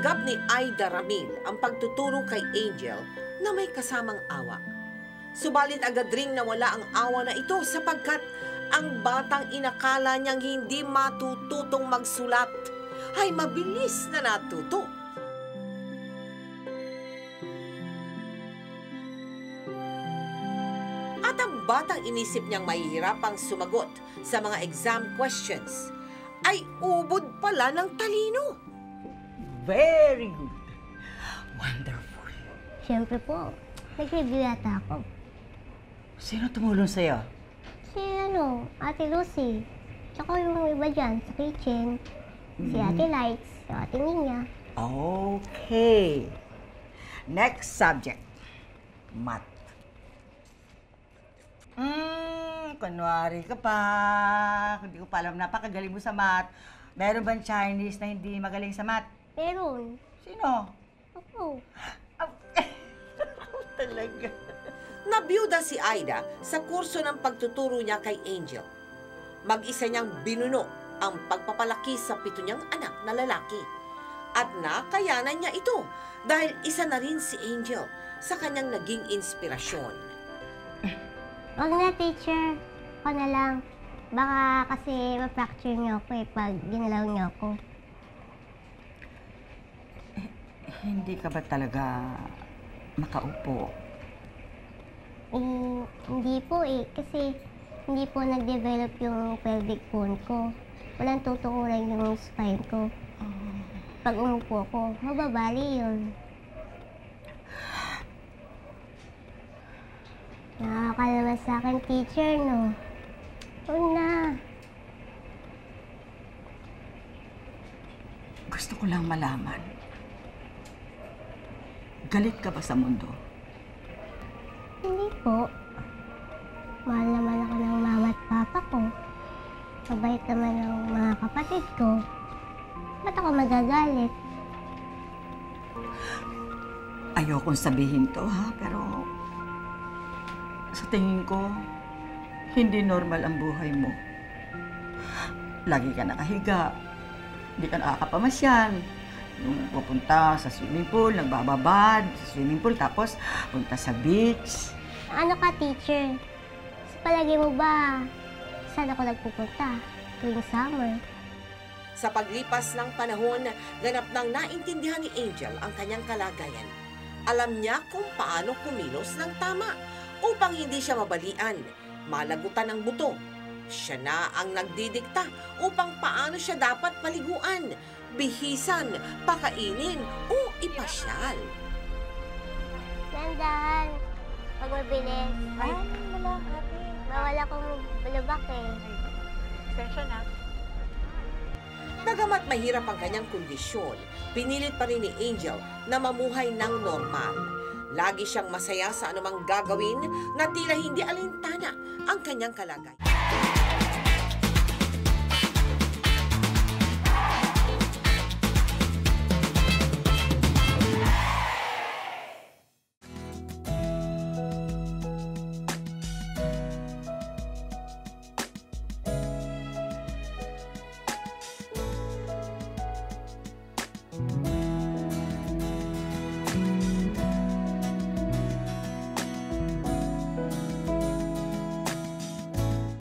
Tinanggap ni Aida Ramil ang pagtuturo kay Angel na may kasamang awa. Subalit agad ring nawala ang awa na ito sapagkat ang batang inakala niyang hindi matututong magsulat ay mabilis na natuto. At ang batang inisip niyang mahihirapang sumagot sa mga exam questions ay ubod pala ng talino. Very good. Wonderful. Siyempre po, nag-review yata ako. Sino tumulong sa'yo? Si Ate Lucy. Tsaka yung iba dyan sa kitchen. Si Ate Lights, si Ate Nina. Okay. Next subject. Math. Kunwari ka pa. Hindi ko pa alam, napakagaling mo sa math. Meron bang Chinese na hindi magaling sa math? Meron. Sino? Ako. Talaga. Nabiyuda si Aida sa kurso ng pagtuturo niya kay Angel. Mag-isa niyang binuno ang pagpapalaki sa 7 niyang anak na lalaki. At nakayanan niya ito dahil isa na rin si Angel sa kanyang naging inspirasyon. Wag na, teacher. Ako na lang. Baka kasi ma-fracture niyo ako pag ginalaw niyo ako. Hindi ka ba talaga makaupo? Hindi po kasi hindi po nag-develop yung pelvic bone ko. Walang tutukuran yung spine ko. Pag umupo ko, mababali yun. Nakakalaman sa akin, teacher, no? Huwag na. Gusto ko lang malaman. Galit ka ba sa mundo? Hindi po. Mahal naman ako ng mama at papa ko. Mabait naman ng mga kapatid ko. Ba't ako magagalit? Ayokong sabihin to, ha? Pero sa tingin ko, hindi normal ang buhay mo. Lagi ka nakahiga. Hindi ka nakakapamasyal. Yung pupunta sa swimming pool, nagbababad sa swimming pool, tapos punta sa beach. Ano ka, teacher? Sa palagay mo ba, saan ako nagpupunta tuwing summer? Sa paglipas ng panahon, ganap nang naintindihan ni Angel ang kanyang kalagayan. Alam niya kung paano kumilos ng tama upang hindi siya mabalian, malagutan ng buto. Siya na ang nagdidikta upang paano siya dapat paliguan, bihisan, pakainin o ipasyal. Nandahan, pag mabilis. Ay, wala ate. Bawal akong bulubak eh. Sensya na. Bagamat mahirap ang kanyang kondisyon, pinilit pa rin ni Angel na mamuhay ng normal. Lagi siyang masaya sa anumang gagawin na tila hindi alintana ang kanyang kalagayan.